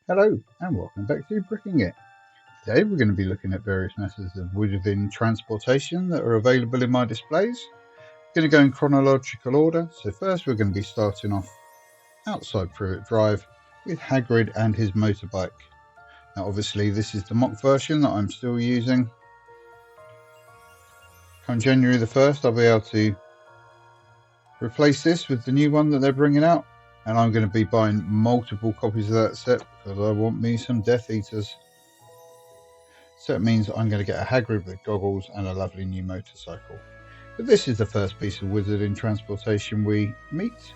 Hello and welcome back to Bricking It. Today we're going to be looking at various methods of within transportation that are available in my displays. I'm going to go in chronological order, so first we're going to be starting off outside Privet Drive with Hagrid and his motorbike. Now obviously this is the mock version that I'm still using. Come January the 1st I'll be able to replace this with the new one that they're bringing out, and I'm going to be buying multiple copies of that set because I want me some Death Eaters. So it means I'm going to get a Hagrid with goggles and a lovely new motorcycle. But this is the first piece of wizard in transportation we meet.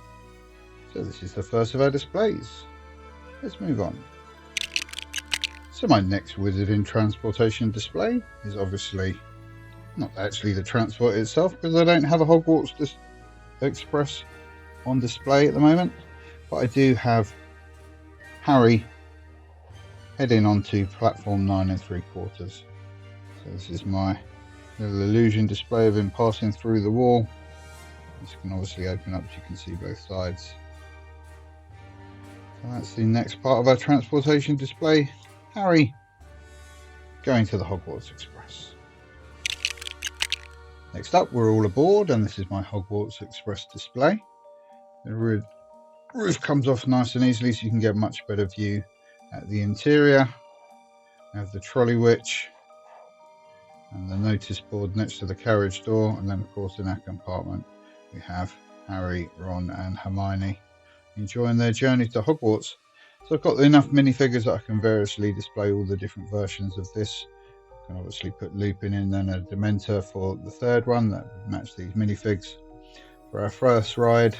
So this is the first of our displays. Let's move on. So my next wizard in transportation display is obviously not actually the transport itself, because I don't have a Hogwarts Express on display at the moment. But I do have Harry heading onto platform 9 3/4. So this is my little illusion display of him passing through the wall. This can obviously open up so you can see both sides. So that's the next part of our transportation display. Harry going to the Hogwarts Express. Next up, we're all aboard, and this is my Hogwarts Express display. The roof comes off nice and easily so you can get a much better view at the interior. We have the trolley witch and the notice board next to the carriage door, and then of course in our compartment we have Harry, Ron and Hermione enjoying their journey to Hogwarts. So I've got enough minifigures that I can variously display all the different versions of this. I can obviously put Lupin in and a Dementor for the third one that would match these minifigs. For our first ride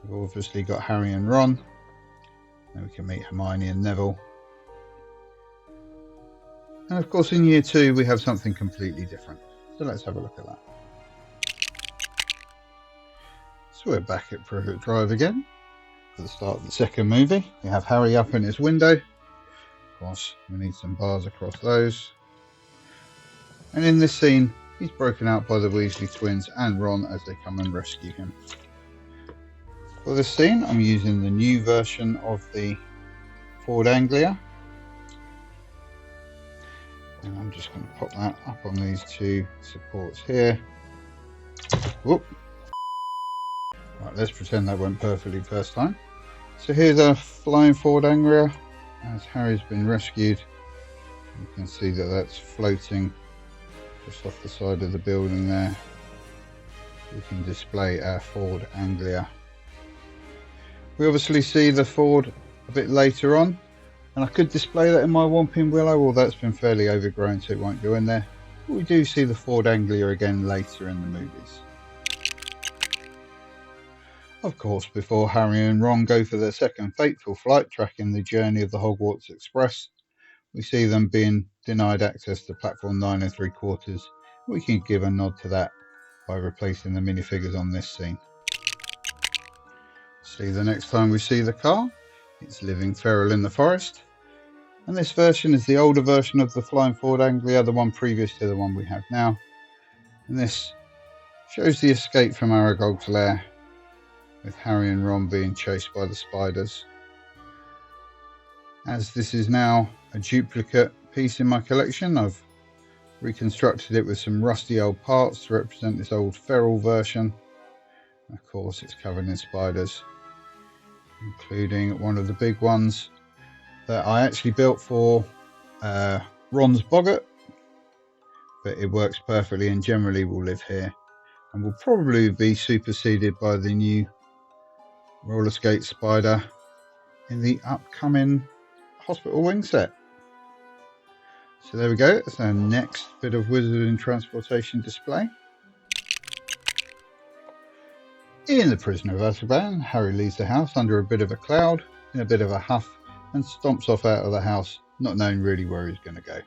we've obviously got Harry and Ron, and we can meet Hermione and Neville. And of course in year 2 we have something completely different, so let's have a look at that. So we're back at Privet Drive again for the start of the second movie. We have Harry up in his window. Of course we need some bars across those, and in this scene he's broken out by the Weasley twins and Ron as they come and rescue him. For this scene I'm using the new version of the Ford Anglia, and I'm just going to pop that up on these two supports here. Whoop. Right, let's pretend that went perfectly first time. So here's our flying Ford Anglia as Harry's been rescued. You can see that that's floating just off the side of the building there. We can display our Ford Anglia. We obviously see the Ford a bit later on, and I could display that in my Whomping Willow, although that's been fairly overgrown so it won't go in there. But we do see the Ford Anglia again later in the movies. Of course, before Harry and Ron go for their second fateful flight tracking the journey of the Hogwarts Express, we see them being denied access to platform 9 3/4. We can give a nod to that by replacing the minifigures on this scene. See, the next time we see the car, it's Living Feral in the Forest, and this version is the older version of the Flying Ford Anglia, the one previous to the one we have now, and this shows the escape from Aragog's lair with Harry and Ron being chased by the spiders. As this is now a duplicate piece in my collection, I've reconstructed it with some rusty old parts to represent this old feral version. Of course it's covered in spiders, including one of the big ones that I actually built for Ron's boggart, but it works perfectly and generally will live here and will probably be superseded by the new roller skate spider in the upcoming Hospital Wing set. So there we go, that's our next bit of wizard in transportation display. In The Prisoner of Azkaban, Harry leaves the house under a bit of a cloud, in a bit of a huff, and stomps off out of the house, not knowing really where he's going to go.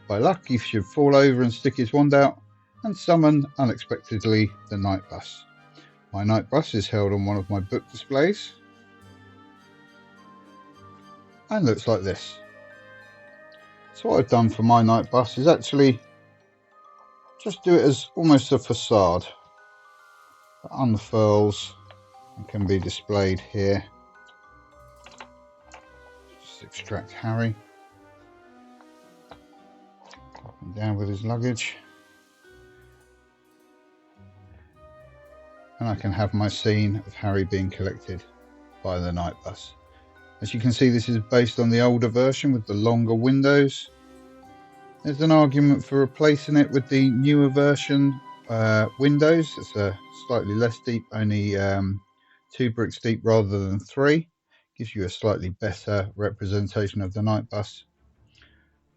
By luck, he should fall over and stick his wand out, and summon, unexpectedly, the night bus. My night bus is held on one of my book displays, and looks like this. So what I've done for my night bus is actually just do it as almost a facade that unfurls and can be displayed here. extract Harry. Down with his luggage. And I can have my scene of Harry being collected by the night bus. As you can see, this is based on the older version with the longer windows. There's an argument for replacing it with the newer version windows. It's slightly less deep, only 2 bricks deep rather than 3. Gives you a slightly better representation of the night bus.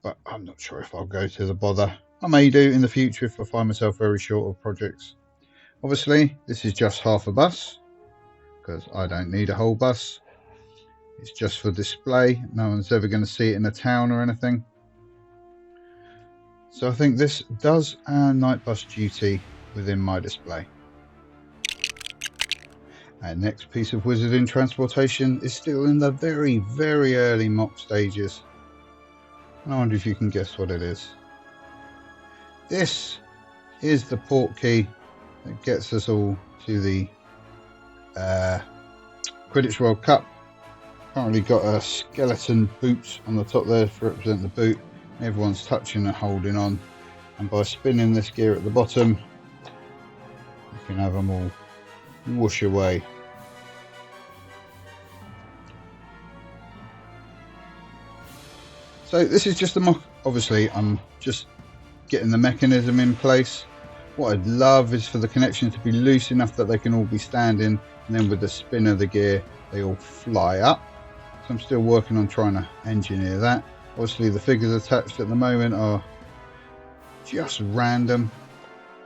But I'm not sure if I'll go to the bother. I may do in the future if I find myself very short of projects. Obviously, this is just half a bus, because I don't need a whole bus. It's just for display. No one's ever going to see it in a town or anything. So I think this does our night bus duty within my display. Our next piece of wizarding transportation is still in the very, very early mock stages. I wonder if you can guess what it is. This is the port key that gets us all to the Quidditch World Cup. Currently got a skeleton boot on the top there to represent the boot. Everyone's touching and holding on, and by spinning this gear at the bottom, you can have them all whoosh away. So this is just a mock. Obviously I'm just getting the mechanism in place. What I'd love is for the connections to be loose enough that they can all be standing, and then with the spin of the gear they all fly up. So I'm still working on trying to engineer that. Obviously the figures attached at the moment are just random,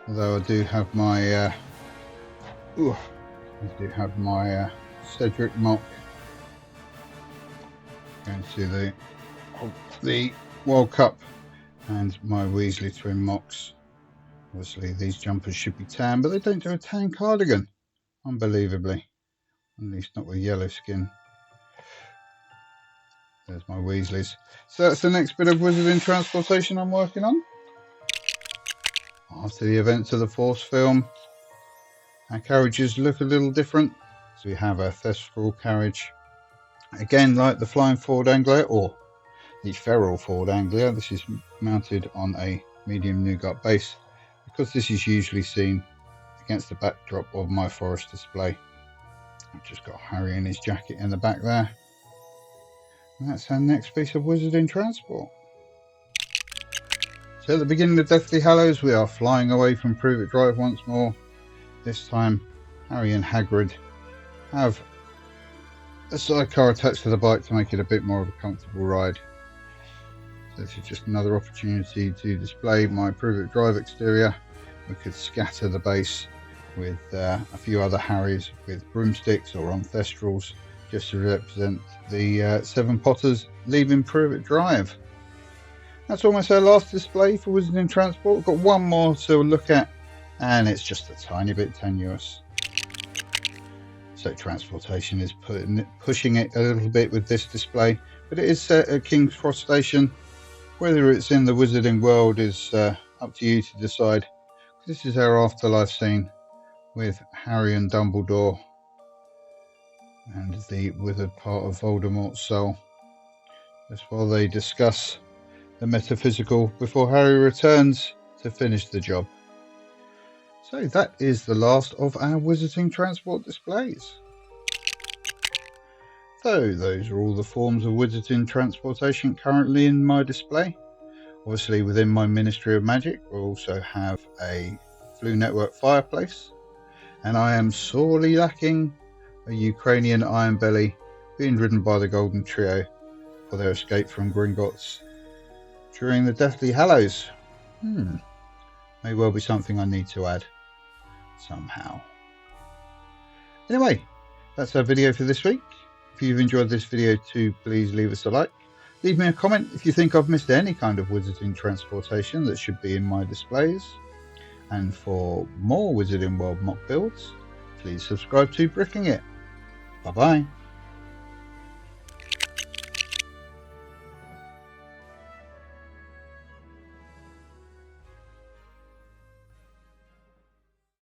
although I do have my Cedric mock going to the World Cup, and my Weasley twin mocks. Obviously these jumpers should be tan, but they don't do a tan cardigan, unbelievably, at least not with yellow skin. There's my Weasleys. So that's the next bit of wizarding transportation I'm working on. After the events of the Force film, our carriages look a little different. So we have a Thestral carriage. Again, like the Flying Forward Anglia, or the Feral Forward Anglia, this is mounted on a medium nougat base, because this is usually seen against the backdrop of my forest display. I've just got Harry in his jacket in the back there. And that's our next piece of wizarding transport. So at the beginning of Deathly Hallows, we are flying away from Prove It Drive once more. This time, Harry and Hagrid have a sidecar attached to the bike to make it a bit more of a comfortable ride. So this is just another opportunity to display my Prove It Drive exterior. We could scatter the base with a few other Harrys with broomsticks or on thestrals, just to represent the 7 Potters leaving Prove It Drive. That's almost our last display for Wizarding Transport. Got one more to look at, and it's just a tiny bit tenuous. So transportation is pushing it a little bit with this display, but it is set at King's Cross Station. Whether it's in the Wizarding world is up to you to decide. This is our afterlife scene with Harry and Dumbledore and the withered part of Voldemort's soul, just while they discuss the metaphysical before Harry returns to finish the job. So that is the last of our Wizarding Transport displays. So those are all the forms of Wizarding Transportation currently in my display. Obviously within my Ministry of Magic we also have a Floo Network fireplace, and I am sorely lacking a Ukrainian Iron Belly being ridden by the Golden Trio for their escape from Gringotts during the Deathly Hallows. May well be something I need to add somehow. Anyway, that's our video for this week. If you've enjoyed this video too, please leave us a like. Leave me a comment if you think I've missed any kind of Wizarding Transportation that should be in my displays. And for more Wizarding World mock builds, please subscribe to Bricking It. Bye bye.